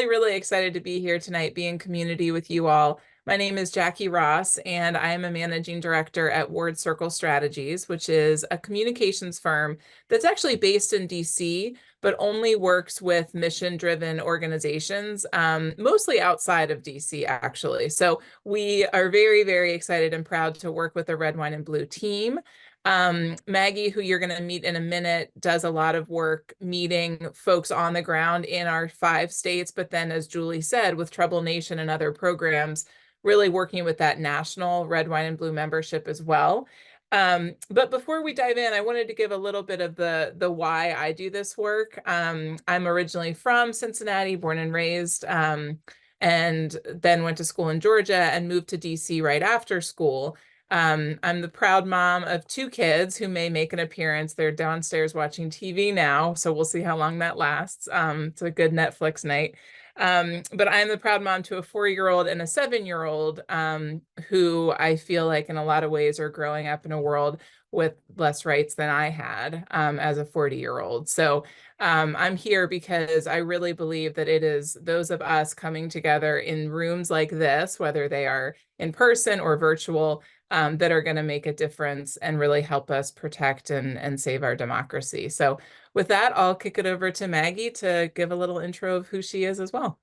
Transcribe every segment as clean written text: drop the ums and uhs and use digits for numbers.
really, really excited to be here tonight, be in community with you all. My name is Jackie Ross, and I am a managing director at Ward Circle Strategies, which is a communications firm that's actually based in DC, but only works with mission-driven organizations, mostly outside of DC, actually. So we are very, very excited and proud to work with the Red, Wine, and Blue team. Maggie, who you're going to meet in a minute, does a lot of work meeting folks on the ground in our 5 states, but then, as Julie said, with Trouble Nation and other programs, really working with that national Red, Wine, and Blue membership as well. But before we dive in, I wanted to give a little bit of the why I do this work. I'm originally from Cincinnati, born and raised, and then went to school in Georgia and moved to DC right after school. I'm the proud mom of 2 kids who may make an appearance. They're downstairs watching TV now, so we'll see how long that lasts. It's a good Netflix night. But I'm the proud mom to a 4-year-old and a 7-year-old who I feel like in a lot of ways are growing up in a world with less rights than I had as a 40-year-old. So I'm here because I really believe that it is those of us coming together in rooms like this, whether they are in person or virtual, that are going to make a difference and really help us protect and save our democracy. So with that, I'll kick it over to Maggie to give a little intro of who she is as well.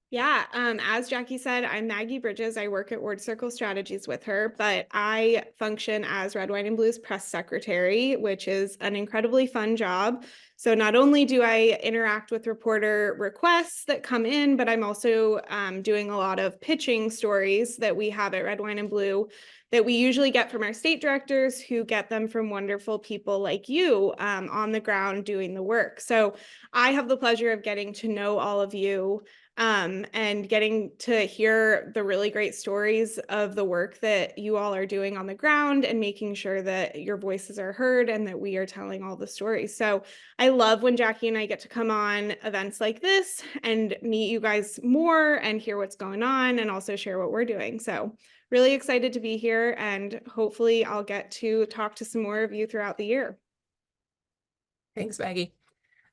Yeah, as Jackie said, I'm Maggie Bridges. I work at Ward Circle Strategies with her, but I function as Red, White, and Blue's press secretary, which is an incredibly fun job. So not only do I interact with reporter requests that come in, but I'm also doing a lot of pitching stories that we have at Red, Wine, and Blue that we usually get from our state directors, who get them from wonderful people like you on the ground doing the work. So I have the pleasure of getting to know all of you and getting to hear the really great stories of the work that you all are doing on the ground and making sure that your voices are heard and that we are telling all the stories. So I love when Jackie and I get to come on events like this and meet you guys more and hear what's going on and also share what we're doing. So really excited to be here, and hopefully I'll get to talk to some more of you throughout the year. Thanks, Maggie.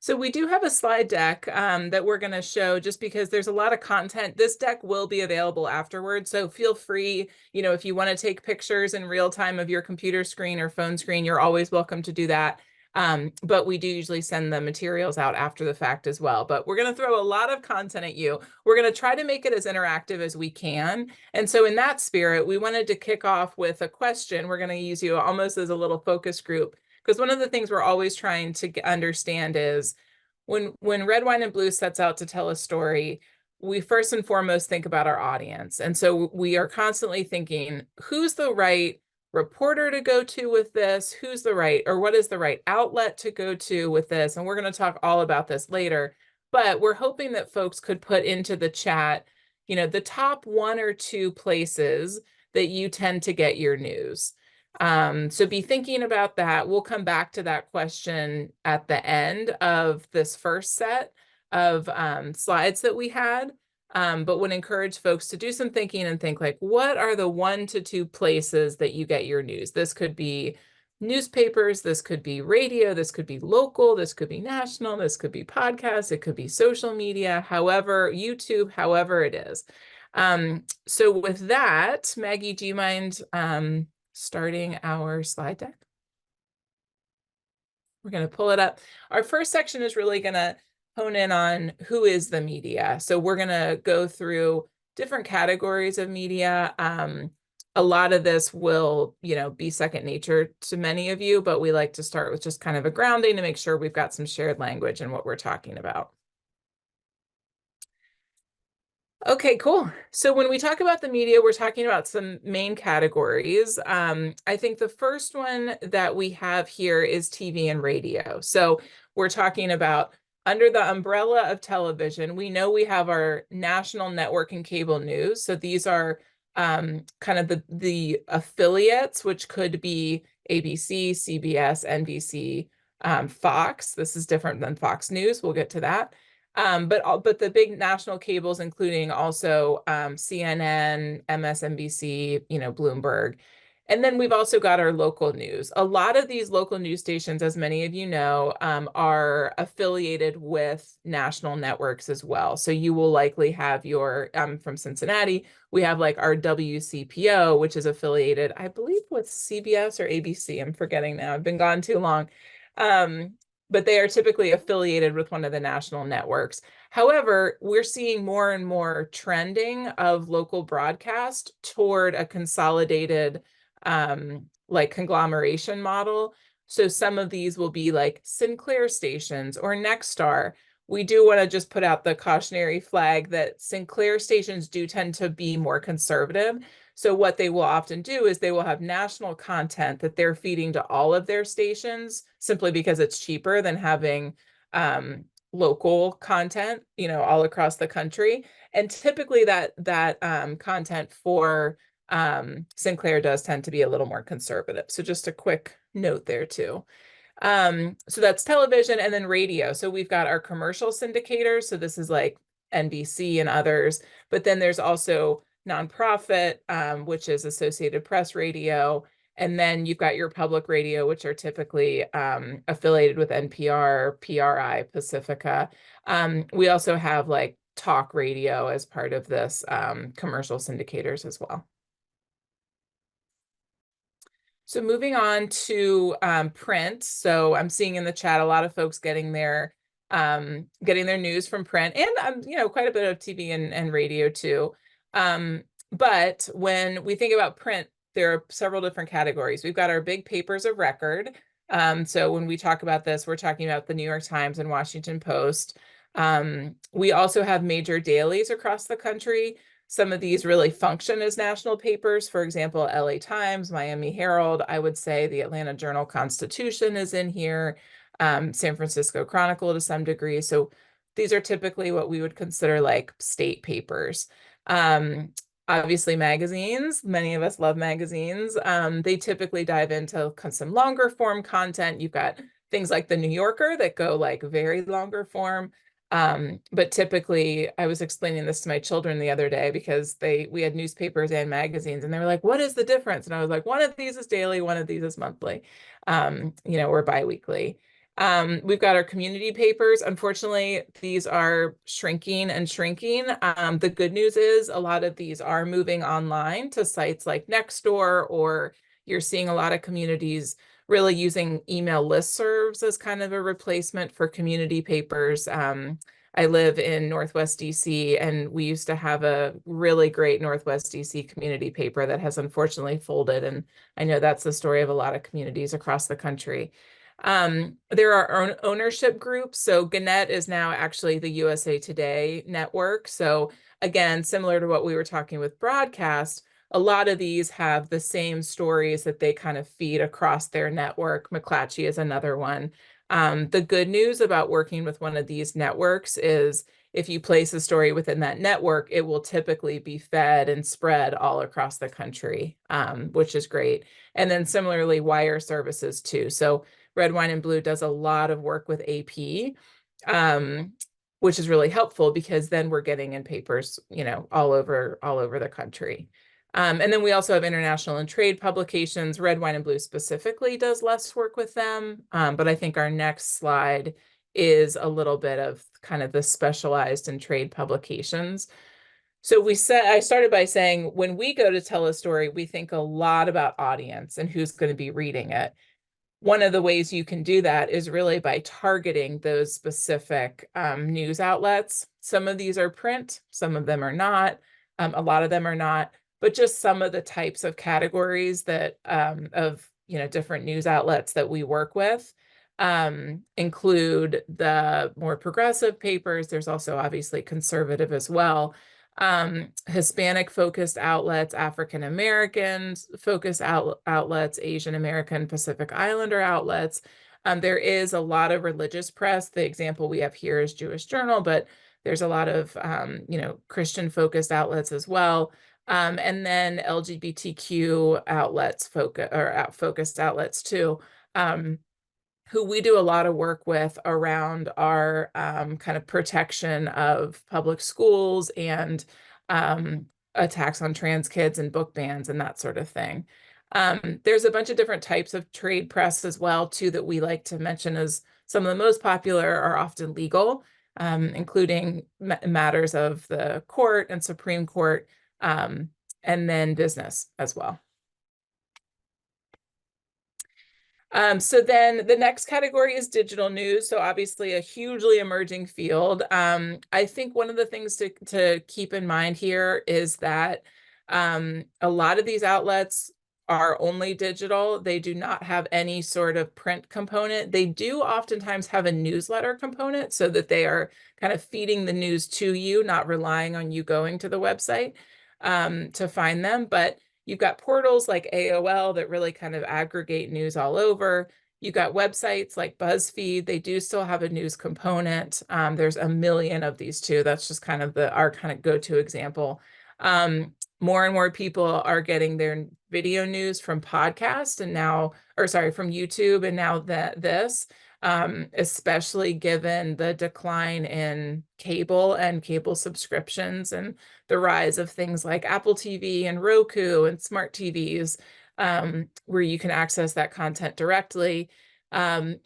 So we do have a slide deck that we're going to show just because there's a lot of content. This deck will be available afterwards, so feel free, if you want to take pictures in real time of your computer screen or phone screen, you're always welcome to do that. But we do usually send the materials out after the fact as well. But we're going to throw a lot of content at you. We're going to try to make it as interactive as we can. And so in that spirit, we wanted to kick off with a question. We're going to use you almost as a little focus group, because one of the things we're always trying to understand is when Red, Wine, and Blue sets out to tell a story, we first and foremost think about our audience. And so we are constantly thinking, who's the right reporter to go to with this? Who's the right, or what is the right outlet to go to with this? And we're going to talk all about this later. But we're hoping that folks could put into the chat, the top 1 or 2 places that you tend to get your news. So be thinking about that. We'll come back to that question at the end of this first set of slides that we had, but would encourage folks to do some thinking and think like, what are the 1 to 2 places that you get your news? This could be newspapers, this could be radio, this could be local, this could be national, this could be podcasts, it could be social media, however, YouTube, however it is. So with that, Maggie, do you mind starting our slide deck? We're going to pull it up. Our first section is really going to hone in on who is the media. So we're going to go through different categories of media. A lot of this will, be second nature to many of you, but we like to start with just kind of a grounding to make sure we've got some shared language in what we're talking about. Okay, cool. So when we talk about the media, we're talking about some main categories. I think the first one that we have here is TV and radio. So we're talking about under the umbrella of television. We know we have our national network and cable news. So these are kind of the affiliates, which could be ABC, CBS, NBC, Fox. This is different than Fox News. We'll get to that. But the big national cables, including also CNN, MSNBC, Bloomberg. And then we've also got our local news. A lot of these local news stations, as many of you know, are affiliated with national networks as well. So you will likely have your, from Cincinnati, we have like our WCPO, which is affiliated, I believe, with CBS or ABC. I'm forgetting now. I've been gone too long. But they are typically affiliated with one of the national networks. However, we're seeing more and more trending of local broadcast toward a consolidated like conglomeration model. So some of these will be like Sinclair stations or Nexstar. We do want to just put out the cautionary flag that Sinclair stations do tend to be more conservative. So what they will often do is they will have national content that they're feeding to all of their stations simply because it's cheaper than having local content, all across the country. And typically that content for Sinclair does tend to be a little more conservative. So just a quick note there too. So that's television and then radio. So we've got our commercial syndicators. So this is like NBC and others, but then there's also nonprofit, which is Associated Press Radio. And then you've got your public radio, which are typically affiliated with NPR, PRI, Pacifica. We also have like talk radio as part of this commercial syndicators as well. So moving on to print. So I'm seeing in the chat a lot of folks getting their news from print, and quite a bit of TV and radio too. But when we think about print, there are several different categories. We've got our big papers of record. So when we talk about this, we're talking about the New York Times and Washington Post. We also have major dailies across the country. Some of these really function as national papers. For example, LA Times, Miami Herald. I would say the Atlanta Journal-Constitution is in here, San Francisco Chronicle to some degree. So these are typically what we would consider like state papers. Obviously magazines, many of us love magazines. They typically dive into some longer form content. You've got things like the New Yorker that go like very longer form. But typically I was explaining this to my children the other day because we had newspapers and magazines and they were like, what is the difference? And I was like, one of these is daily, one of these is monthly, or biweekly. We've got our community papers. Unfortunately, these are shrinking and shrinking. The good news is a lot of these are moving online to sites like Nextdoor, or you're seeing a lot of communities really using email listservs as kind of a replacement for community papers. I live in Northwest DC, and we used to have a really great Northwest DC community paper that has unfortunately folded. And I know that's the story of a lot of communities across the country. There are ownership groups. So Gannett is now actually the USA Today network. So again, similar to what we were talking with broadcast, a lot of these have the same stories that they kind of feed across their network. McClatchy is another one. The good news about working with one of these networks is if you place a story within that network, it will typically be fed and spread all across the country, which is great. And then similarly, wire services too. So Red, Wine, and Blue does a lot of work with AP, which is really helpful because then we're getting in papers, all over the country. And then we also have international and trade publications. Red, Wine, and Blue specifically does less work with them. But I think our next slide is a little bit of kind of the specialized and trade publications. So I started by saying, when we go to tell a story, we think a lot about audience and who's going to be reading it. One of the ways you can do that is really by targeting those specific news outlets. Some of these are print, some of them are not, a lot of them are not, but just some of the types of categories that of different news outlets that we work with include the more progressive papers. There's also obviously conservative as well. Hispanic focused outlets, African Americans focused outlets, Asian American, Pacific Islander outlets. There is a lot of religious press. The example we have here is Jewish Journal, but there's a lot of Christian focused outlets as well. And then LGBTQ outlets focused outlets too. Who we do a lot of work with around our kind of protection of public schools and attacks on trans kids and book bans and that sort of thing. There's a bunch of different types of trade press as well, too, that we like to mention as some of the most popular are often legal, including matters of the court and Supreme Court, and then business as well. So then the next category is digital news. So obviously a hugely emerging field. I think one of the things to keep in mind here is that a lot of these outlets are only digital. They do not have any sort of print component. They do oftentimes have a newsletter component so that they are kind of feeding the news to you, not relying on you going to the website to find them. But you've got portals like AOL that really kind of aggregate news all over. You've got websites like BuzzFeed. They do still have a news component. There's a million of these too. That's just kind of our kind of go-to example. More and more people are getting their video news from podcast and now, or sorry, from YouTube, and now this, especially given the decline in cable and cable subscriptions and the rise of things like Apple TV and Roku and smart TVs, where you can access that content directly.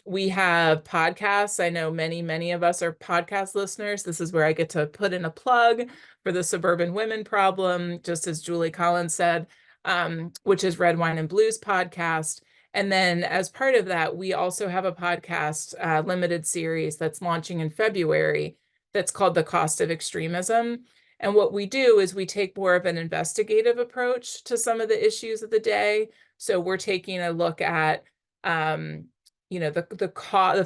We have podcasts. I know many of us are podcast listeners. This is where I get to put in a plug for the Suburban Women Problem, just as Julie Collins said, which is Red Wine and Blues podcast. And then as part of that, we also have a podcast limited series that's launching in February that's called The Cost of Extremism. And what we do is we take more of an investigative approach to some of the issues of the day. So we're taking a look at, the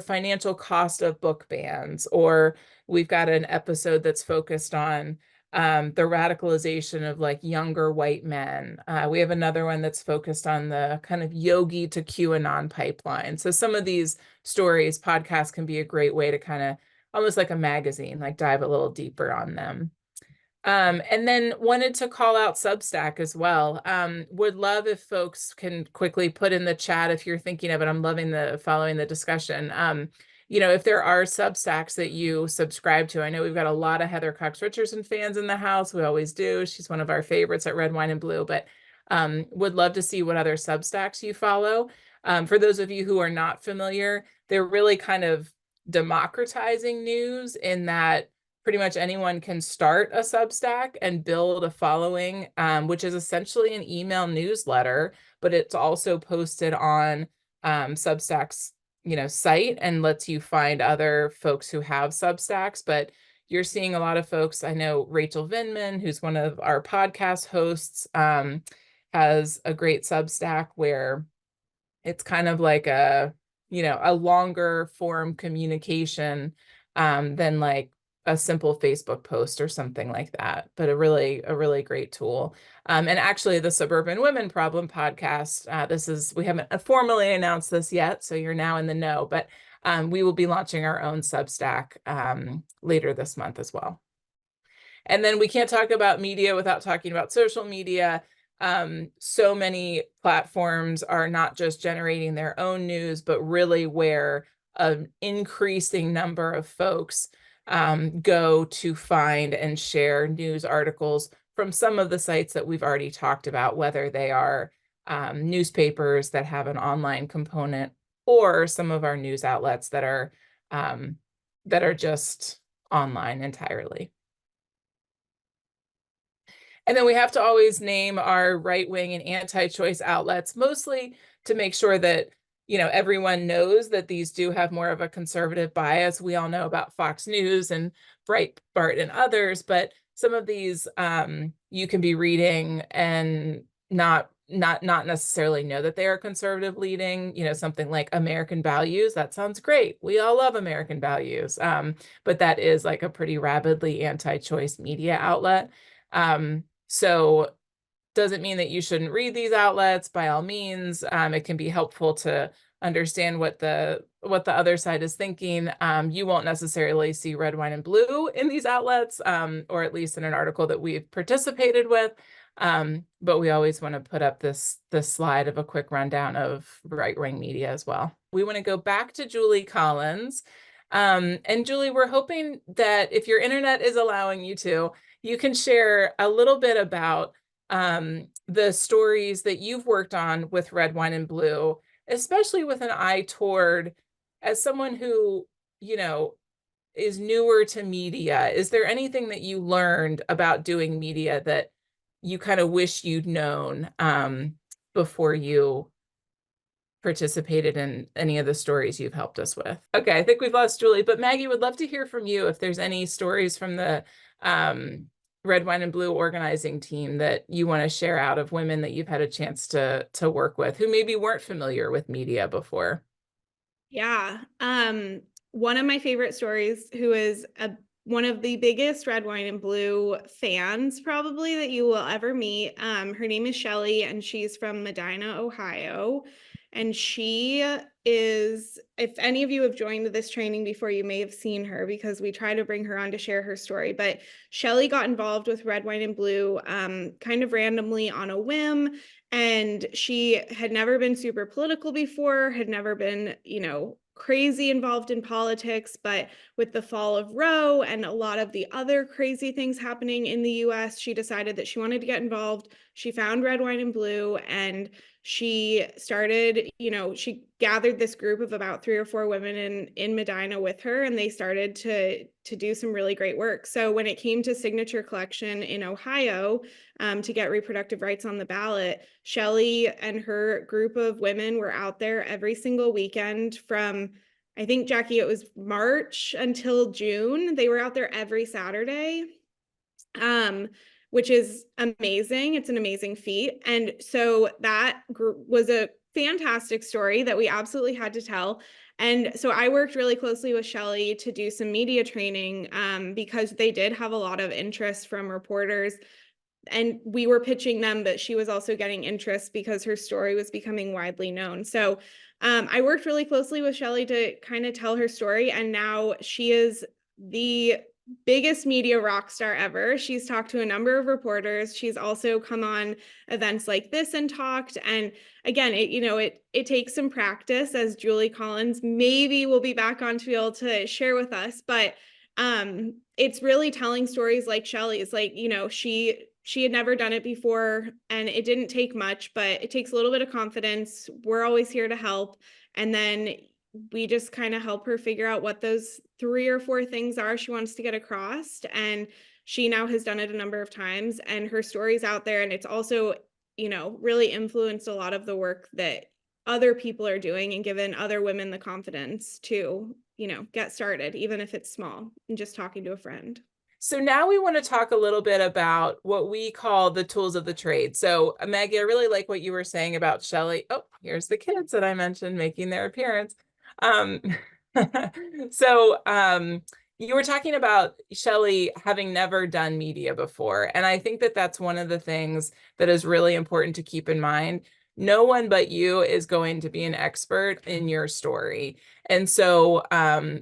financial cost of book bans, or we've got an episode that's focused on the radicalization of like younger white men. We have another one that's focused on the kind of yogi to QAnon pipeline. So some of these stories, podcasts can be a great way to kind of almost like a magazine, like dive a little deeper on them. And then wanted to call out Substack as well. Would love if folks can quickly put in the chat if you're thinking of it. I'm loving following the discussion. If there are Substacks that you subscribe to. I know we've got a lot of Heather Cox Richardson fans in the house. We always do. She's one of our favorites at Red Wine and Blue, but would love to see what other Substacks you follow. For those of you who are not familiar, they're really kind of democratizing news in that pretty much anyone can start a Substack and build a following, which is essentially an email newsletter, but it's also posted on Substack's site and lets you find other folks who have Substacks. But you're seeing a lot of folks. I know Rachel Vinman, who's one of our podcast hosts, has a great Substack where it's kind of like a longer form communication than like a simple Facebook post or something like that, but a really great tool. And actually the Suburban Women Problem podcast, we haven't formally announced this yet, so you're now in the know, but we will be launching our own Substack later this month as well. And then we can't talk about media without talking about social media. So many platforms are not just generating their own news, but really where an increasing number of folks go to find and share news articles from some of the sites that we've already talked about, whether they are newspapers that have an online component or some of our news outlets that are just online entirely. And then we have to always name our right-wing and anti-choice outlets, mostly to make sure that everyone knows that these do have more of a conservative bias. We all know about Fox News and Breitbart and others, but some of these you can be reading and not necessarily know that they are conservative leading. Something like American Values. That sounds great. We all love American Values, but that is like a pretty rabidly anti-choice media outlet. So doesn't mean that you shouldn't read these outlets. By all means, it can be helpful to understand what the other side is thinking. You won't necessarily see Red Wine and Blue in these outlets, or at least in an article that we've participated with. But we always want to put up this slide of a quick rundown of right-wing media as well. We want to go back to Julie Collins. And Julie, we're hoping that if your internet is allowing you to, you can share a little bit about the stories that you've worked on with Red, Wine, and Blue, especially with an eye toward, as someone who, you know, is newer to media, is there anything that you learned about doing media that you kind of wish you'd known before you participated in any of the stories you've helped us with? Okay, I think we've lost Julie, but Maggie would love to hear from you if there's any stories from the Red, Wine, and Blue organizing team that you want to share out of women that you've had a chance to work with who maybe weren't familiar with media before. Yeah. One of my favorite stories, who is one of the biggest Red, Wine, and Blue fans probably that you will ever meet. Her name is Shelly, and she's from Medina, Ohio. And she is, if any of you have joined this training before, you may have seen her because we try to bring her on to share her story. But Shelly got involved with Red, Wine, and Blue kind of randomly on a whim. And she had never been super political before, had never been, crazy involved in politics. But with the fall of Roe and a lot of the other crazy things happening in the US, she decided that she wanted to get involved. She found Red, Wine, and Blue, and she started, she gathered this group of about 3 or 4 women in Medina with her, and they started to do some really great work. So when it came to signature collection in Ohio, to get reproductive rights on the ballot, Shelly and her group of women were out there every single weekend from, I think, Jackie, it was March until June. They were out there every Saturday, which is amazing. It's an amazing feat. And so that was a fantastic story that we absolutely had to tell. And so I worked really closely with Shelly to do some media training, because they did have a lot of interest from reporters, and we were pitching them, but she was also getting interest because her story was becoming widely known. So I worked really closely with Shelly to kind of tell her story, and now she is the biggest media rock star ever. She's talked to a number of reporters. She's also come on events like this and talked. And again, it takes some practice, as Julie Collins maybe will be back on to be able to share with us. But it's really telling stories like Shelly's. Like, she had never done it before, and it didn't take much, but it takes a little bit of confidence. We're always here to help. And then we just kind of help her figure out what those 3 or 4 things are she wants to get across. And she now has done it a number of times, and her story's out there. And it's also, really influenced a lot of the work that other people are doing and given other women the confidence to, get started, even if it's small, and just talking to a friend. So now we want to talk a little bit about what we call the tools of the trade. So Maggie, I really like what you were saying about Shelly. Oh, here's the kids that I mentioned making their appearance. Um, so you were talking about Shelly having never done media before. And I think that that's one of the things that is really important to keep in mind. No one but you is going to be an expert in your story. And so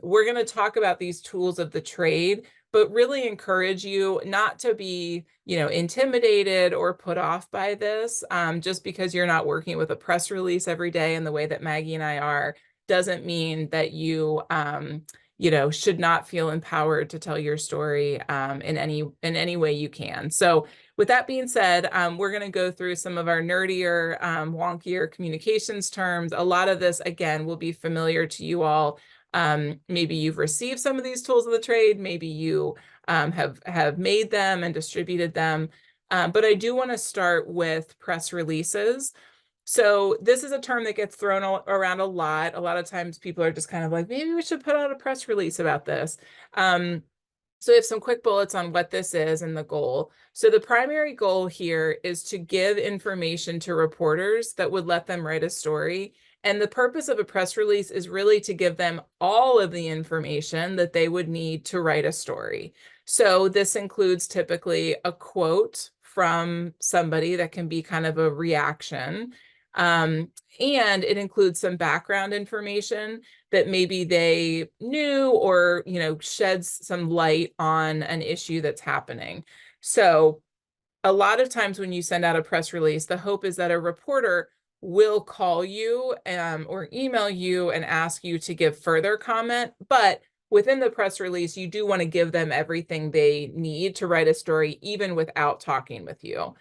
we're going to talk about these tools of the trade, but really encourage you not to be, intimidated or put off by this. Just because you're not working with a press release every day in the way that Maggie and I are, doesn't mean that you, should not feel empowered to tell your story in any way you can. So with that being said, we're going to go through some of our nerdier, wonkier communications terms. A lot of this, again, will be familiar to you all. Maybe you've received some of these tools of the trade. Maybe you have made them and distributed them. But I do want to start with press releases. So this is a term that gets thrown around a lot. A lot of times people are just kind of like, maybe we should put out a press release about this. So we have some quick bullets on what this is and the goal. So the primary goal here is to give information to reporters that would let them write a story. And the purpose of a press release is really to give them all of the information that they would need to write a story. So this includes typically a quote from somebody that can be kind of a reaction. And it includes some background information that maybe they knew or, sheds some light on an issue that's happening. So a lot of times when you send out a press release, the hope is that a reporter will call you or email you and ask you to give further comment. But within the press release, you do want to give them everything they need to write a story, even without talking with you.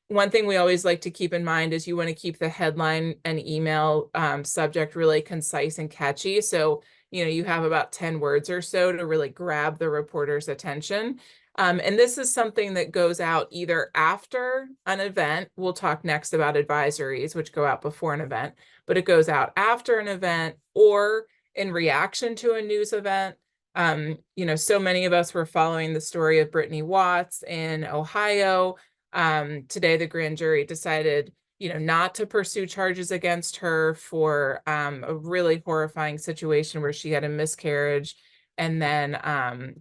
One thing we always like to keep in mind is you want to keep the headline and email subject really concise and catchy. So, you have about 10 words or so to really grab the reporter's attention. And this is something that goes out either after an event. We'll talk next about advisories, which go out before an event, but it goes out after an event or in reaction to a news event. So many of us were following the story of Brittany Watts in Ohio. Today, the grand jury decided, not to pursue charges against her for a really horrifying situation where she had a miscarriage, and then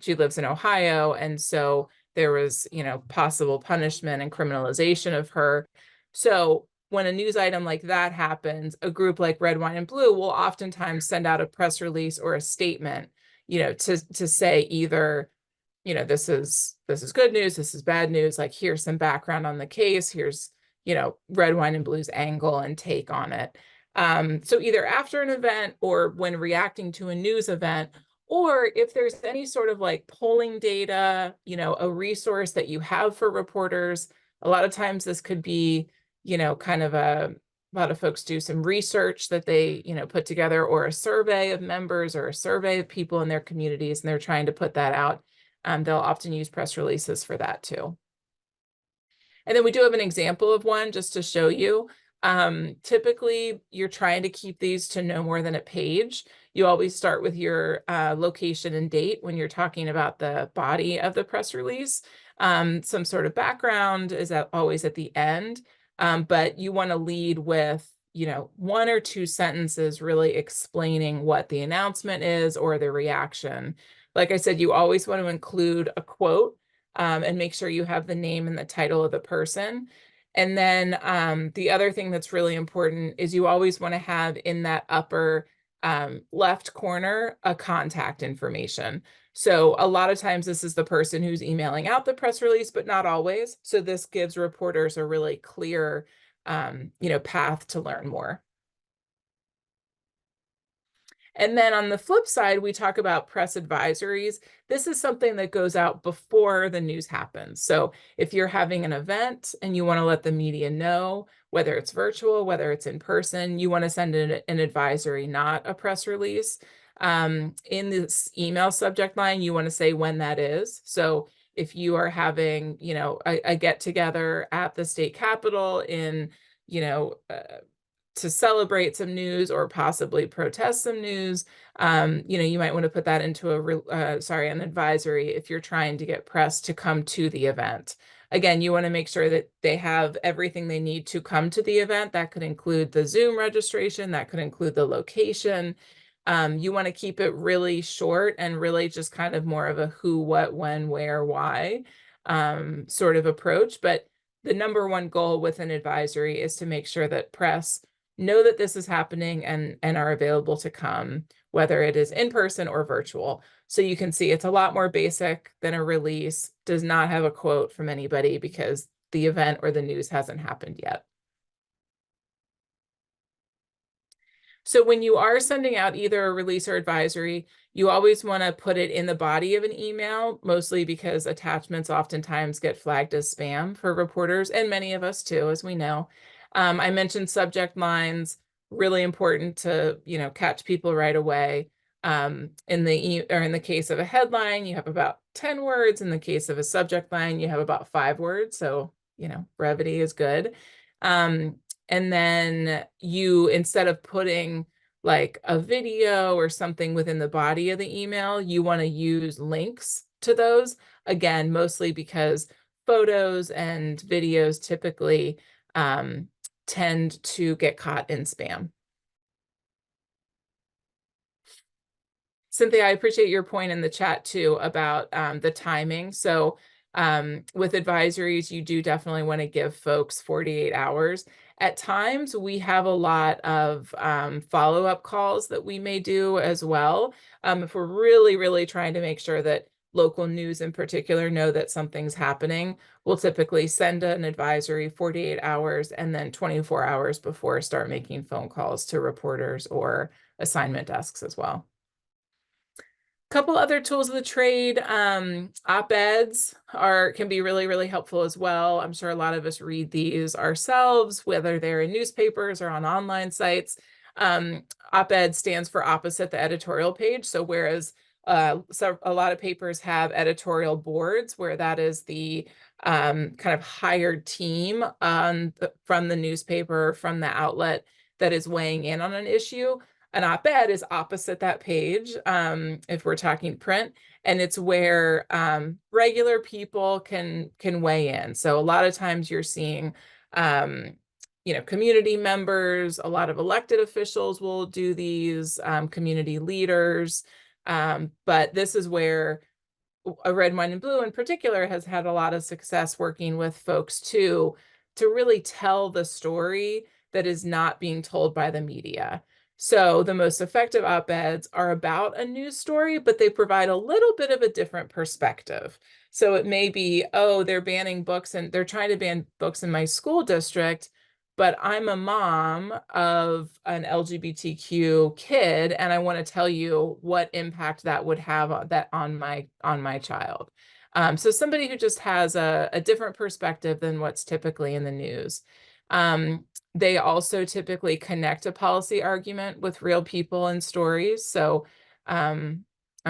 she lives in Ohio, and so there was, possible punishment and criminalization of her. So when a news item like that happens, a group like Red, Wine, and Blue will oftentimes send out a press release or a statement, to say either, this is good news, this is bad news, like here's some background on the case, here's, Red, Wine, and Blue's angle and take on it. So either after an event or when reacting to a news event, or if there's any sort of like polling data, a resource that you have for reporters. A lot of times this could be, kind of a lot of folks do some research that they, put together, or a survey of members or a survey of people in their communities, and they're trying to put that out. They'll often use press releases for that too. And then we do have an example of one just to show you. Typically, you're trying to keep these to no more than a page. You always start with your location and date when you're talking about the body of the press release. Some sort of background is always at the end, but you want to lead with, one or two sentences really explaining what the announcement is or the reaction. Like I said, you always want to include a quote, and make sure you have the name and the title of the person. And then the other thing that's really important is you always want to have in that upper left corner a contact information. So a lot of times this is the person who's emailing out the press release, but not always. So this gives reporters a really clear, path to learn more. And then on the flip side, we talk about press advisories. This is something that goes out before the news happens. So if you're having an event and you want to let the media know, whether it's virtual, whether it's in person, you want to send an advisory, not a press release. In this email subject line, you want to say when that is. So if you are having, a get together at the state capitol in, to celebrate some news or possibly protest some news, you might want to put that into an advisory if you're trying to get press to come to the event. Again, you want to make sure that they have everything they need to come to the event. That could include the Zoom registration, that could include the location. You want to keep it really short and really just kind of more of a who, what, when, where, why sort of approach. But the number one goal with an advisory is to make sure that press know that this is happening and are available to come, whether it is in person or virtual. So you can see it's a lot more basic than a release, does not have a quote from anybody because the event or the news hasn't happened yet. So when you are sending out either a release or advisory, you always want to put it in the body of an email, mostly because attachments oftentimes get flagged as spam for reporters, and many of us too, as we know. I mentioned subject lines, really important to, catch people right away. In the case of a headline, you have about 10 words. In the case of a subject line, you have about 5 words. So, brevity is good. And then you, instead of putting like a video or something within the body of the email, you want to use links to those. Again, mostly because photos and videos typically tend to get caught in spam. Cynthia, I appreciate your point in the chat too about the timing. So with advisories, you do definitely want to give folks 48 hours. At times, we have a lot of follow-up calls that we may do as well. If we're really, really trying to make sure that local news in particular know that something's happening, we'll typically send an advisory 48 hours and then 24 hours before start making phone calls to reporters or assignment desks as well. Couple other tools of the trade. Op-eds can be really, really helpful as well. I'm sure a lot of us read these ourselves, whether they're in newspapers or on online sites. Op-ed stands for opposite the editorial page. So whereas so a lot of papers have editorial boards where that is the kind of hired team from the newspaper, from the outlet that is weighing in on an issue. An op-ed is opposite that page, if we're talking print, and it's where regular people can weigh in. So a lot of times you're seeing, community members, a lot of elected officials will do these, community leaders, but this is where a Red, Wine, and Blue in particular has had a lot of success working with folks to really tell the story that is not being told by the media. So the most effective op-eds are about a news story, but they provide a little bit of a different perspective. So it may be, oh, they're banning books and they're trying to ban books in my school district, but I'm a mom of an LGBTQ kid, and I want to tell you what impact that would have on my child. So somebody who just has a different perspective than what's typically in the news. They also typically connect a policy argument with real people and stories. So I'm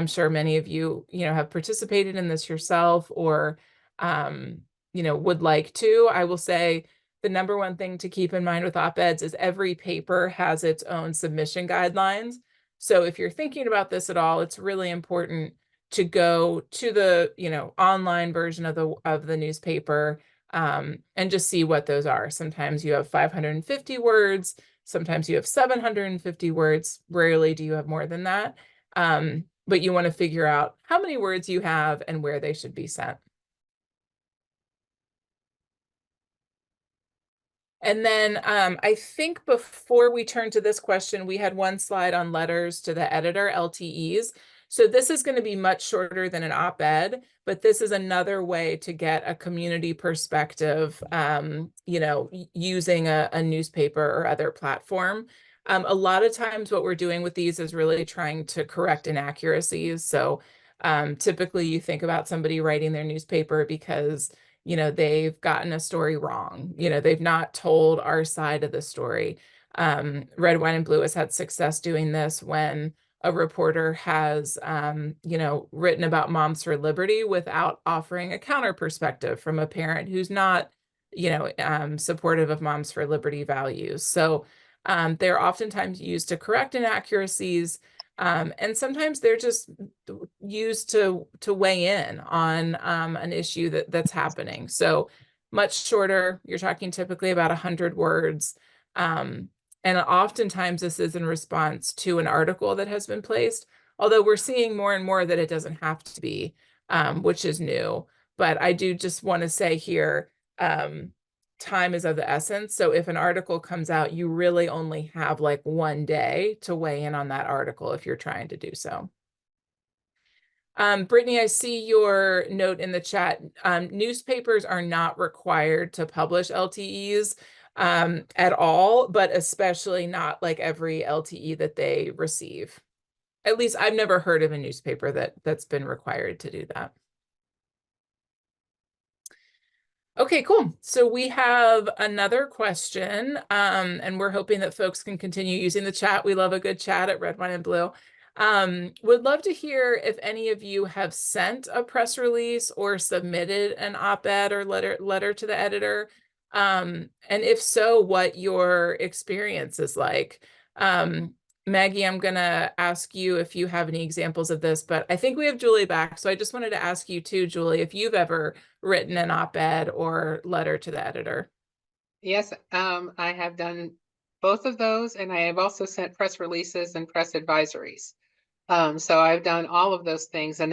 sure many of you, have participated in this yourself or, would like to. I will say, the number one thing to keep in mind with op-eds is every paper has its own submission guidelines. So if you're thinking about this at all, it's really important to go to the, online version of the newspaper, and just see what those are. Sometimes you have 550 words, sometimes you have 750 words. Rarely do you have more than that. But you want to figure out how many words you have and where they should be sent. And then I think before we turn to this question, we had one slide on letters to the editor, LTEs. So this is going to be much shorter than an op-ed, but this is another way to get a community perspective, using a newspaper or other platform. A lot of times what we're doing with these is really trying to correct inaccuracies. So typically you think about somebody writing their newspaper because they've gotten a story wrong. They've not told our side of the story. Red, Wine, and Blue has had success doing this when a reporter has, written about Moms for Liberty without offering a counter perspective from a parent who's not, supportive of Moms for Liberty values. So they're oftentimes used to correct inaccuracies. And sometimes they're just used to weigh in on an issue that's happening. So much shorter, you're talking typically about 100 words. And oftentimes this is in response to an article that has been placed, although we're seeing more and more that it doesn't have to be, which is new. But I do just want to say here, time is of the essence. So if an article comes out, you really only have like one day to weigh in on that article if you're trying to do so. Brittany, I see your note in the chat. Newspapers are not required to publish LTEs at all, but especially not like every LTE that they receive. At least I've never heard of a newspaper that's been required to do that. Okay, cool. So we have another question, and we're hoping that folks can continue using the chat. We love a good chat at Red, Wine, and Blue. Would love to hear if any of you have sent a press release or submitted an op-ed or letter to the editor. And if so, what your experience is like. Maggie, I'm going to ask you if you have any examples of this, but I think we have Julie back. So I just wanted to ask you too, Julie, if you've ever written an op-ed or letter to the editor. Yes, I have done both of those, and I have also sent press releases and press advisories. So I've done all of those things, and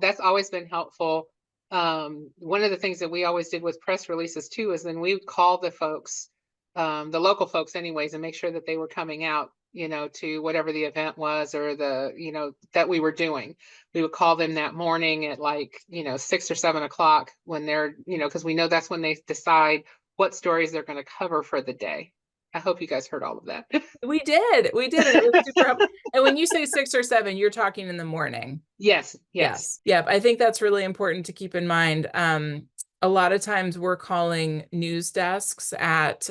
that's always been helpful. One of the things that we always did with press releases too is then we would call the folks, the local folks anyways, and make sure that they were coming out, to whatever the event was or that we were doing. We would call them that morning at 6 or 7 o'clock when they're, because we know that's when they decide what stories they're going to cover for the day. I hope you guys heard all of that. We did, and it was super helpful. And when you say 6 or 7, you're talking in the morning. Yes, yes. Yes. Yep. I think that's really important to keep in mind. A lot of times we're calling news desks at,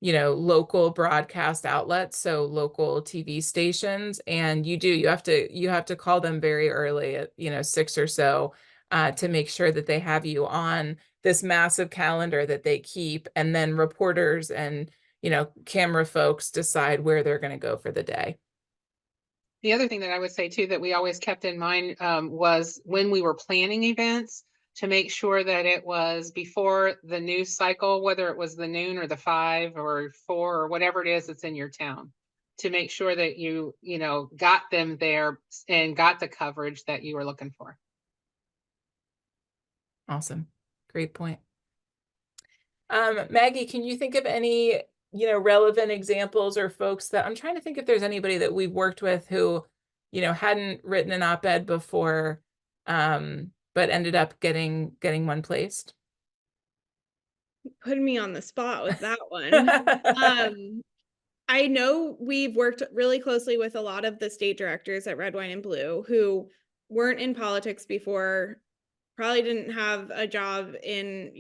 local broadcast outlets, so local TV stations, and you have to call them very early at, 6 or so, to make sure that they have you on this massive calendar that they keep, and then reporters and, camera folks decide where they're going to go for the day. The other thing that I would say too, that we always kept in mind, was when we were planning events, to make sure that it was before the news cycle, whether it was the noon or the 5 or 4 or whatever it is that's in your town, to make sure that you got them there and got the coverage that you were looking for. Awesome. Great point. Maggie, can you think of any, relevant examples or folks that I'm trying to think if there's anybody that we've worked with who, hadn't written an op-ed before, but ended up getting one placed? Putting me on the spot with that one. I know we've worked really closely with a lot of the state directors at Red, Wine, and Blue who weren't in politics before, probably didn't have a job in,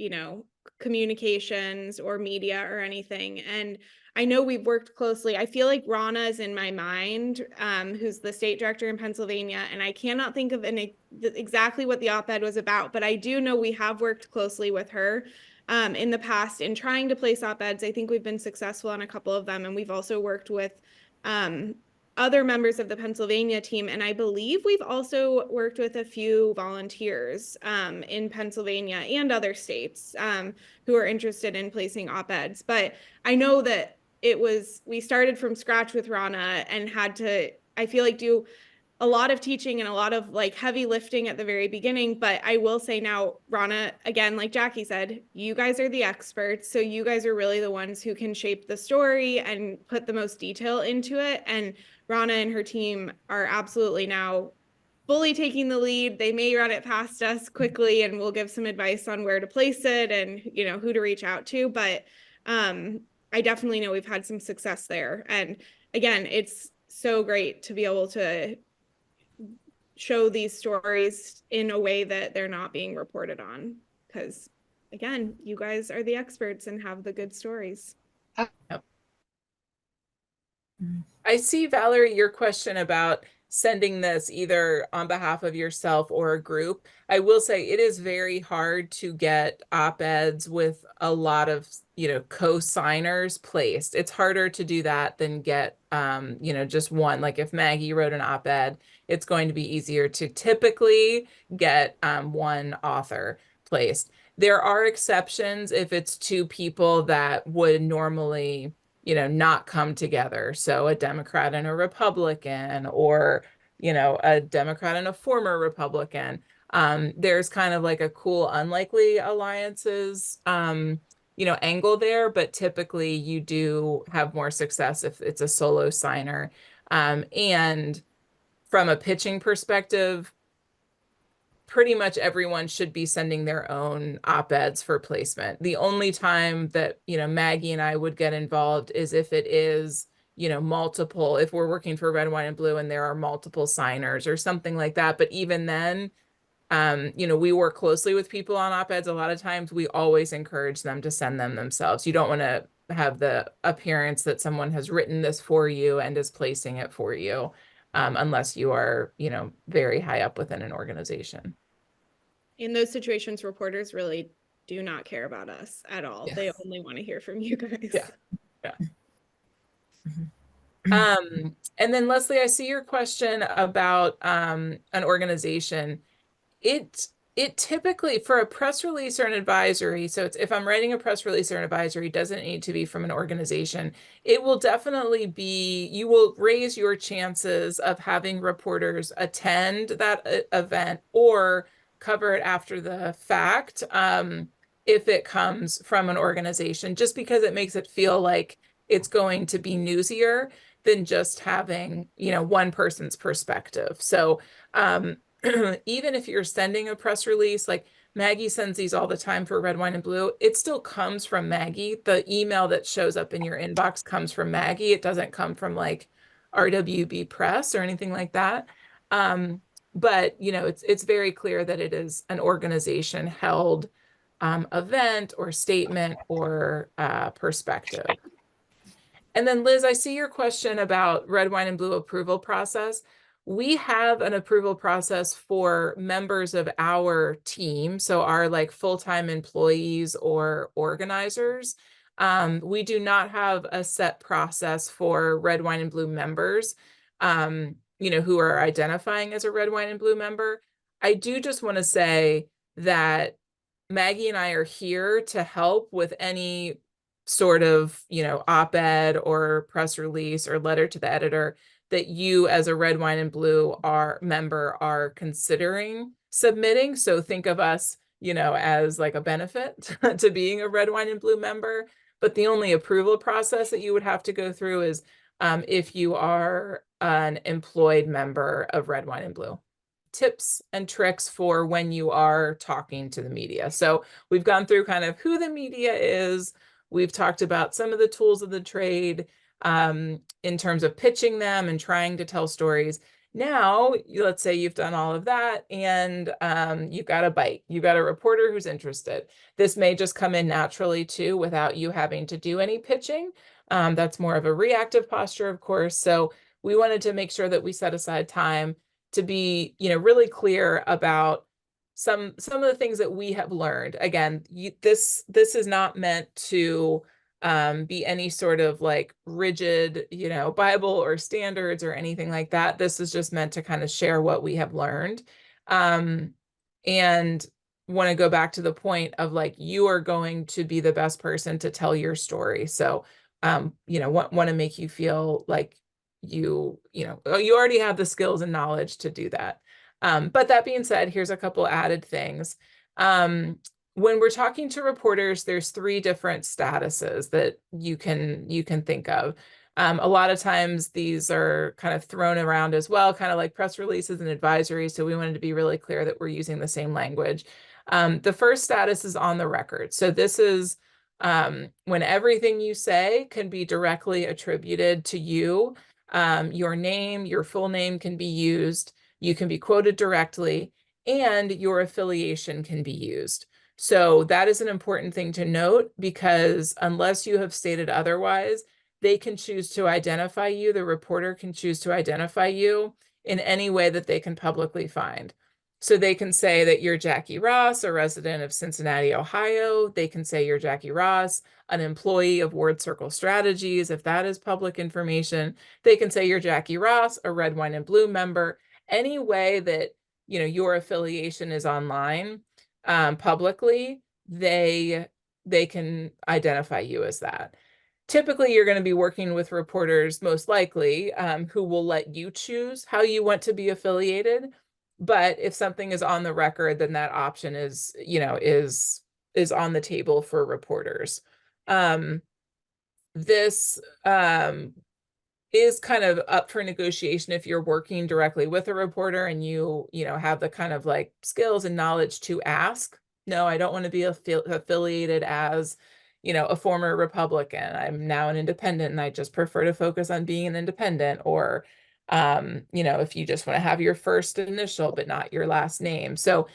communications or media or anything. And I know we've worked closely. I feel like Rana is in my mind, who's the state director in Pennsylvania, and I cannot think of exactly what the op-ed was about, but I do know we have worked closely with her in the past in trying to place op-eds. I think we've been successful on a couple of them, and we've also worked with other members of the Pennsylvania team, and I believe we've also worked with a few volunteers in Pennsylvania and other states who are interested in placing op-eds. But I know that we started from scratch with Rana and had to, I feel like, do a lot of teaching and a lot of like heavy lifting at the very beginning. But I will say now, Rana, again, like Jackie said, you guys are the experts. So you guys are really the ones who can shape the story and put the most detail into it. And Rana and her team are absolutely now fully taking the lead. They may run it past us quickly and we'll give some advice on where to place it and, who to reach out to. But I definitely know we've had some success there. And again, it's so great to be able to show these stories in a way that they're not being reported on, because again, you guys are the experts and have the good stories. Yep. I see, Valerie, your question about sending this either on behalf of yourself or a group. I will say it is very hard to get op-eds with a lot of, co-signers placed. It's harder to do that than get, just one. Like if Maggie wrote an op-ed, it's going to be easier to typically get one author placed. There are exceptions if it's 2 people that would normally not come together. So a Democrat and a Republican, or, a Democrat and a former Republican. There's kind of like a cool, unlikely alliances, angle there, but typically you do have more success if it's a solo signer. And from a pitching perspective, pretty much everyone should be sending their own op-eds for placement. The only time that, Maggie and I would get involved is if it is, multiple, if we're working for Red, Wine, and Blue and there are multiple signers or something like that. But even then, we work closely with people on op-eds. A lot of times we always encourage them to send them themselves. You don't want to have the appearance that someone has written this for you and is placing it for you, unless you are, very high up within an organization. In those situations, reporters really do not care about us at all. Yeah. They only want to hear from you guys. Yeah. Yeah. And then Leslie, I see your question about an organization. It typically, for a press release or an advisory, so it's, if I'm writing a press release or an advisory, it doesn't need to be from an organization. It will definitely be, you will raise your chances of having reporters attend that event or cover it after the fact, if it comes from an organization, just because it makes it feel like it's going to be newsier than just having, one person's perspective. So even if you're sending a press release, like Maggie sends these all the time for Red Wine and Blue. It still comes from Maggie. The email that shows up in your inbox comes from Maggie. It doesn't come from like RWB Press or anything like that. But it's very clear that it is an organization held event or statement or perspective. And then Liz, I see your question about Red Wine and Blue approval process. We have an approval process for members of our team, so our like full-time employees or organizers. We do not have a set process for Red Wine and Blue members, who are identifying as a Red Wine and Blue member. I do just want to say that Maggie and I are here to help with any sort of, op-ed or press release or letter to the editor that you as a Red Wine and Blue member are considering submitting. So think of us, as like a benefit to being a Red Wine and Blue member. But the only approval process that you would have to go through is if you are an employed member of Red Wine and Blue. Tips and tricks for when you are talking to the media. So we've gone through kind of who the media is. We've talked about some of the tools of the trade in terms of pitching them and trying to tell stories. Now, let's say you've done all of that and you've got a bite. You've got a reporter who's interested. This may just come in naturally too without you having to do any pitching. That's more of a reactive posture, of course. So we wanted to make sure that we set aside time to be, really clear about some of the things that we have learned. Again, this is not meant to be any sort of like rigid, Bible or standards or anything like that. This is just meant to kind of share what we have learned. And want to go back to the point of like, you are going to be the best person to tell your story. So, want to make you feel like you already have the skills and knowledge to do that. But that being said, here's a couple added things. When we're talking to reporters, there's 3 different statuses that you can think of. A lot of times these are kind of thrown around as well, kind of like press releases and advisories. So we wanted to be really clear that we're using the same language. The first status is on the record. So this is when everything you say can be directly attributed to you. Your name, your full name can be used. You can be quoted directly, and your affiliation can be used. So that is an important thing to note, because unless you have stated otherwise, they can choose to identify you. The reporter can choose to identify you in any way that they can publicly find. So they can say that you're Jackie Ross, a resident of Cincinnati, Ohio. They can say you're Jackie Ross, an employee of Word Circle Strategies, if that is public information. They can say you're Jackie Ross, a Red Wine and Blue member. Any way that your affiliation is online publicly, they can identify you as that. Typically, you're going to be working with reporters, most likely, who will let you choose how you want to be affiliated. But if something is on the record, then that option is on the table for reporters. This is kind of up for negotiation if you're working directly with a reporter and you have the kind of like skills and knowledge to ask. No, I don't want to be affiliated as a former Republican. I'm now an independent and I just prefer to focus on being an independent. Or if you just want to have your first initial but not your last name. So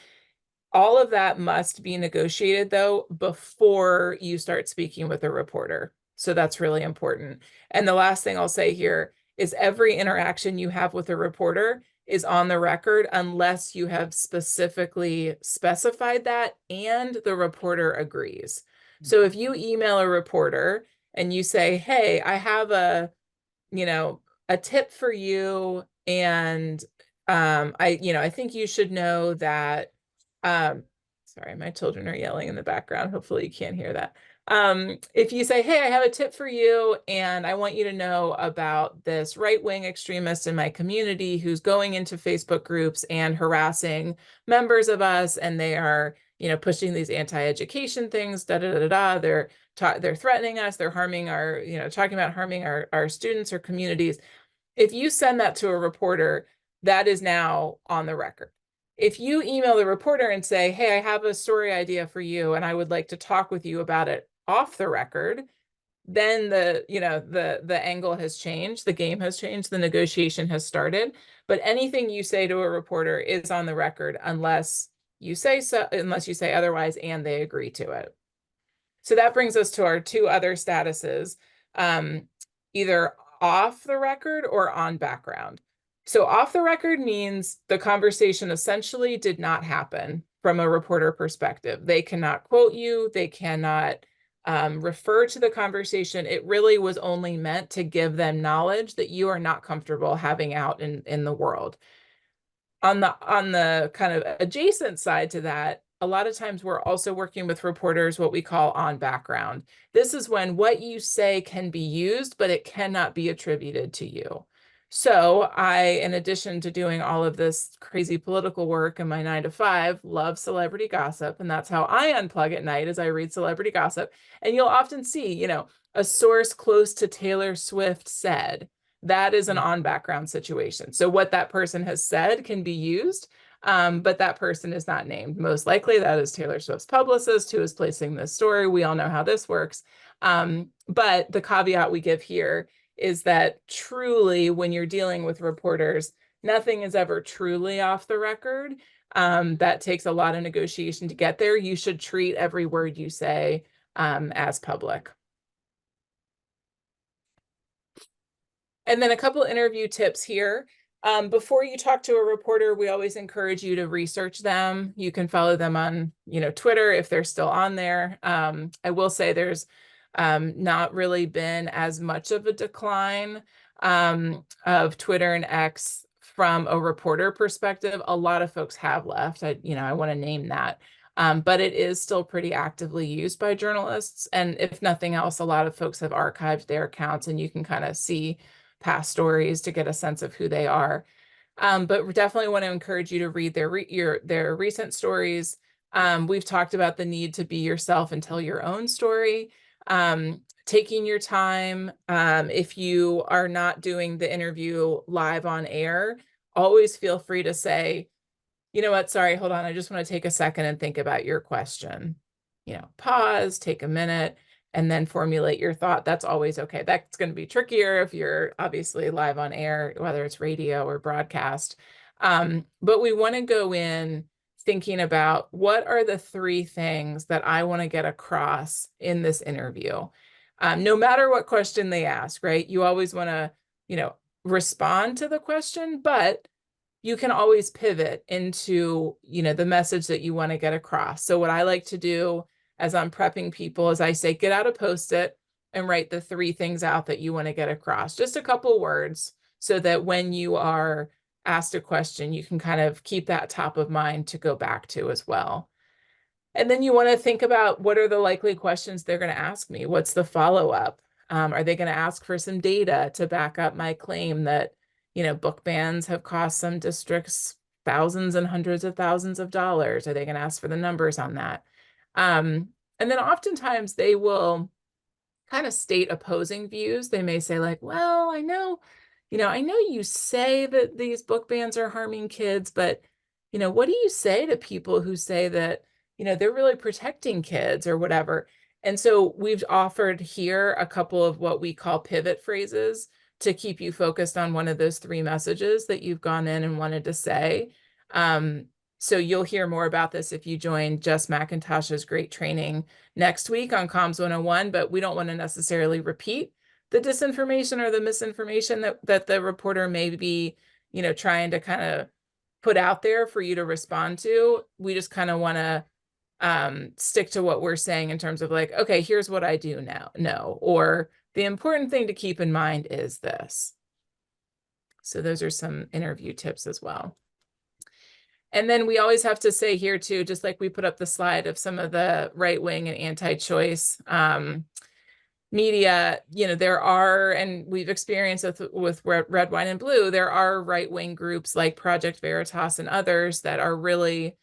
all of that must be negotiated though before you start speaking with a reporter. So that's really important. And the last thing I'll say here is every interaction you have with a reporter is on the record unless you have specifically specified that and the reporter agrees. So if you email a reporter and you say, hey, I have a tip for you, and I think you should know that, sorry, my children are yelling in the background. Hopefully you can't hear that. If you say, hey, I have a tip for you, and I want you to know about this right-wing extremist in my community who's going into Facebook groups and harassing members of us, and they are, pushing these anti-education things, They're threatening us, they're harming our, talking about harming our students or communities. If you send that to a reporter, that is now on the record. If you email the reporter and say, hey, I have a story idea for you and I would like to talk with you about it off the record, then the angle has changed, the game has changed, the negotiation has started. But anything you say to a reporter is on the record unless you say otherwise and they agree to it. So that brings us to our two other statuses, either off the record or on background. So off the record means the conversation essentially did not happen from a reporter perspective. They cannot quote you, they cannot refer to the conversation. It really was only meant to give them knowledge that you are not comfortable having out in the world. On the kind of adjacent side to that, a lot of times we're also working with reporters what we call on background. This is when what you say can be used, but it cannot be attributed to you. So I, in addition to doing all of this crazy political work in my 9 to 5, love celebrity gossip. And that's how I unplug at night, as I read celebrity gossip. And you'll often see, a source close to Taylor Swift said. That is an on background situation. So what that person has said can be used, but that person is not named. Most likely that is Taylor Swift's publicist who is placing this story. We all know how this works. But the caveat we give here is that truly, when you're dealing with reporters, nothing is ever truly off the record. That takes a lot of negotiation to get there. You should treat every word you say as public. And then a couple interview tips here. Before you talk to a reporter, we always encourage you to research them. You can follow them on, Twitter if they're still on there. I will say there's not really been as much of a decline of Twitter and X from a reporter perspective. A lot of folks have left. I want to name that. But it is still pretty actively used by journalists. And if nothing else, a lot of folks have archived their accounts and you can kind of see past stories to get a sense of who they are. But we definitely want to encourage you to read their recent stories. We've talked about the need to be yourself and tell your own story. Taking your time. If you are not doing the interview live on air, always feel free to say, you know what, sorry, hold on, I just want to take a second and think about your question. Pause, take a minute, and then formulate your thought. That's always okay. That's going to be trickier if you're obviously live on air, whether it's radio or broadcast. But we want to go in thinking about what are the 3 things that I want to get across in this interview. No matter what question they ask, right? You always want to, respond to the question, but you can always pivot into, the message that you want to get across. So what I like to do as I'm prepping people is I say, get out a Post-it and write the 3 things out that you want to get across. Just a couple words so that when you are asked a question, you can kind of keep that top of mind to go back to as well. And then you want to think about what are the likely questions they're going to ask me? What's the follow-up? Are they going to ask for some data to back up my claim that book bans have cost some districts thousands and hundreds of thousands of dollars? Are they going to ask for the numbers on that? And then oftentimes they will kind of state opposing views. They may say like, well, I know you say that these book bans are harming kids, but, what do you say to people who say that, they're really protecting kids or whatever? And so we've offered here a couple of what we call pivot phrases to keep you focused on one of those 3 messages that you've gone in and wanted to say. So you'll hear more about this if you join Jess McIntosh's great training next week on Comms 101, but we don't want to necessarily repeat the disinformation or the misinformation that the reporter may be, trying to kind of put out there for you to respond to. We just kind of want to stick to what we're saying in terms of like, okay, here's what I do now, no, or the important thing to keep in mind is this. So those are some interview tips as well. And then we always have to say here too, just like we put up the slide of some of the right wing and anti-choice media, there are, and we've experienced with Red, Wine, and Blue, there are right-wing groups like Project Veritas and others that are really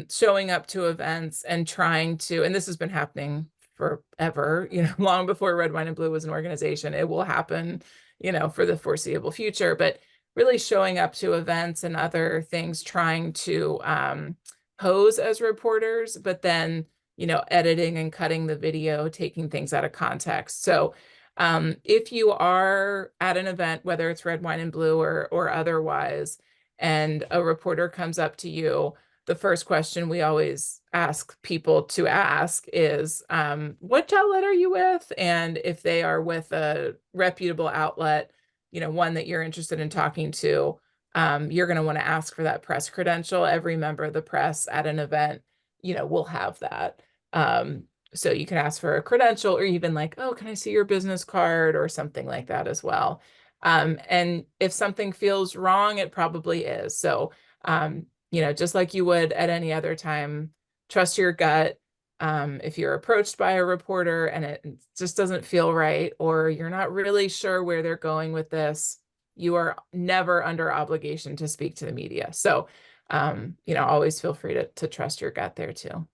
showing up to events and trying to, and this has been happening forever, long before Red, Wine, and Blue was an organization. It will happen, for the foreseeable future. But really showing up to events and other things, trying to pose as reporters, but then, you know, editing and cutting the video, taking things out of context. So if you are at an event, whether it's Red, Wine, and Blue or otherwise, and a reporter comes up to you, the first question we always ask people to ask is, what outlet are you with? And if they are with a reputable outlet, you know, one that you're interested in talking to, you're going to want to ask for that press credential. Every member of the press at an event, you know, will have that. So you can ask for a credential, or even like, oh, can I see your business card or something like that as well. And if something feels wrong, it probably is. So, you know, just like you would at any other time, trust your gut. If you're approached by a reporter and it just doesn't feel right, or you're not really sure where they're going with this, you are never under obligation to speak to the media. So, you know, always feel free to trust your gut there too.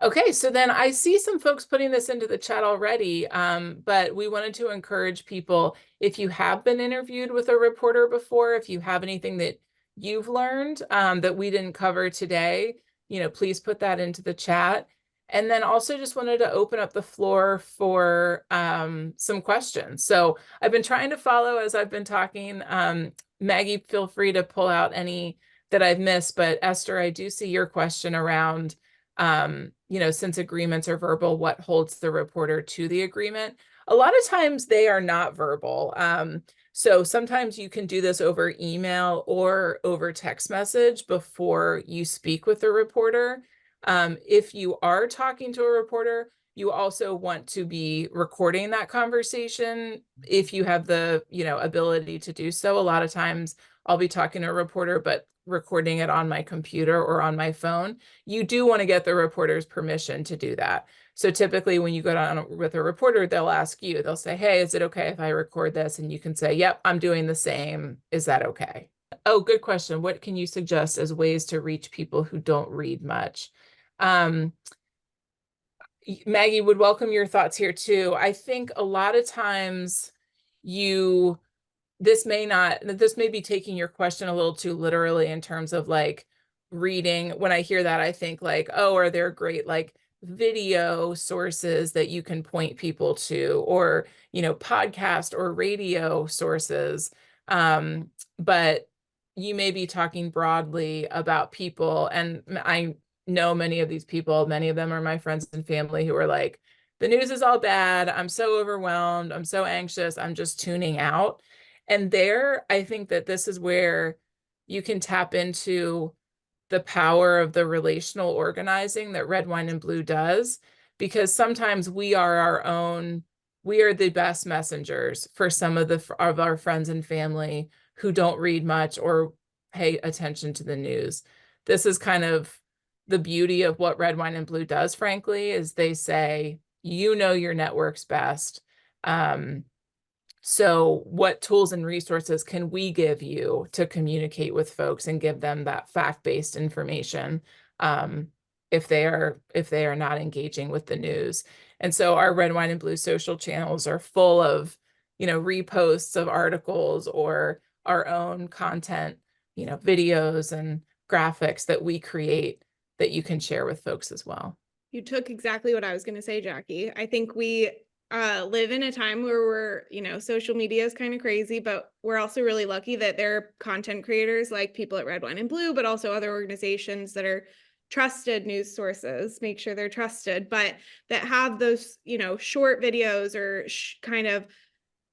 Okay, so then I see some folks putting this into the chat already, but we wanted to encourage people, if you have been interviewed with a reporter before, if you have anything that you've learned that we didn't cover today, you know, please put that into the chat. And then also just wanted to open up the floor for some questions. So I've been trying to follow as I've been talking. Maggie, feel free to pull out any that I've missed, but Esther, I do see your question around you know, since agreements are verbal, what holds the reporter to the agreement? A lot of times they are not verbal. So sometimes you can do this over email or over text message before you speak with the reporter. If you are talking to a reporter, you also want to be recording that conversation if you have the, you know, ability to do so. A lot of times I'll be talking to a reporter, but recording it on my computer or on my phone. You do want to get the reporter's permission to do that. So typically when you go down with a reporter, they'll ask you, they'll say, hey, is it okay if I record this? And you can say, yep, I'm doing the same. Is that okay? Oh, good question. What can you suggest as ways to reach people who don't read much? Maggie, would welcome your thoughts here too. I think a lot of times this may be taking your question a little too literally in terms of like reading. When I hear that, I think like, oh, are there great like video sources that you can point people to, or, you know, podcast or radio sources. But you may be talking broadly about people, and I know many of these people, many of them are my friends and family, who are like, the news is all bad. I'm so overwhelmed. I'm so anxious. I'm just tuning out. And there, I think that this is where you can tap into the power of the relational organizing that Red, Wine, and Blue does, because sometimes we are the best messengers for some of our friends and family who don't read much or pay attention to the news. This is kind of the beauty of what Red, Wine, and Blue does, frankly, is they say, you know your network's best. So what tools and resources can we give you to communicate with folks and give them that fact-based information if they are not engaging with the news? And so our Red, Wine, and Blue social channels are full of, you know, reposts of articles or our own content, you know, videos and graphics that we create that you can share with folks as well. You took exactly what I was going to say, Jackie. I think we live in a time where social media is kind of crazy, but we're also really lucky that there are content creators like people at Red, Wine, and Blue, but also other organizations that are trusted news sources, make sure they're trusted, but that have those, short videos or kind of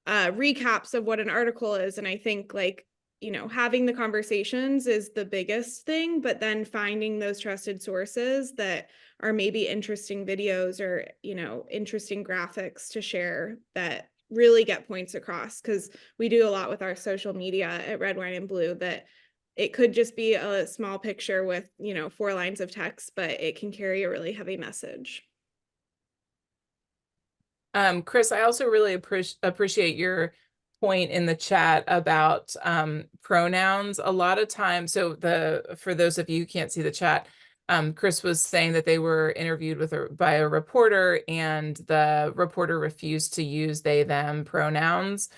recaps of what an article is. And I think having the conversations is the biggest thing, but then finding those trusted sources that are maybe interesting videos or, interesting graphics to share that really get points across. Because we do a lot with our social media at Red, Wine, and Blue that it could just be a small picture with, 4 lines of text, but it can carry a really heavy message. Chris, I also really appreciate your point in the chat about pronouns. A lot of times, for those of you who can't see the chat, Chris was saying that they were interviewed by a reporter, and the reporter refused to use they, them pronouns,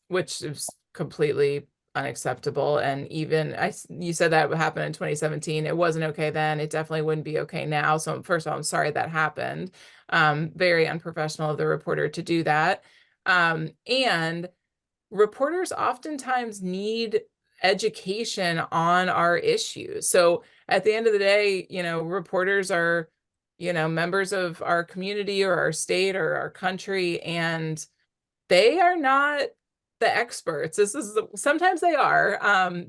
which is completely unacceptable. And even you said that happened in 2017. It wasn't okay then. It definitely wouldn't be okay now. So first of all, I'm sorry that happened. Very unprofessional of the reporter to do that. And reporters oftentimes need education on our issues. So at the end of the day, reporters are, members of our community or our state or our country, and they are not the experts. Sometimes they are,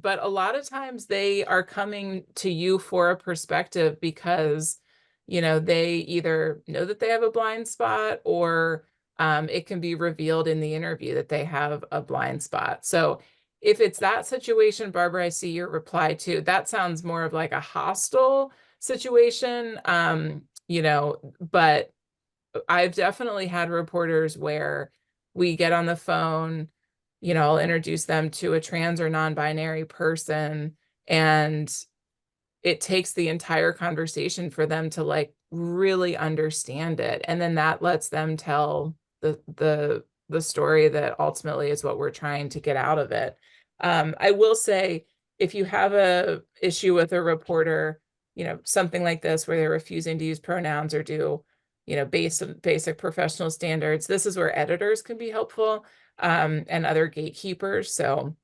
but a lot of times they are coming to you for a perspective because, they either know that they have a blind spot, or it can be revealed in the interview that they have a blind spot. So if it's that situation, Barbara, I see your reply too. That sounds more of like a hostile situation, but I've definitely had reporters where we get on the phone, I'll introduce them to a trans or non-binary person, and it takes the entire conversation for them to like really understand it. And then that lets them tell the story that ultimately is what we're trying to get out of it. I will say, if you have a issue with a reporter, something like this where they're refusing to use pronouns or do, basic professional standards, this is where editors can be helpful, and other gatekeepers. So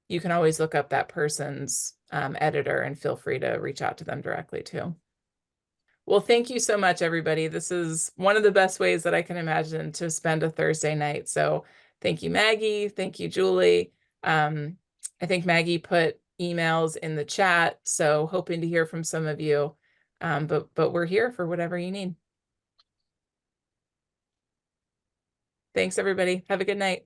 you can always look up that person's editor and feel free to reach out to them directly too. Well, thank you so much, everybody. This is one of the best ways that I can imagine to spend a Thursday night. So thank you, Maggie. Thank you, Julie. I think Maggie put emails in the chat, so hoping to hear from some of you. But we're here for whatever you need. Thanks, everybody. Have a good night.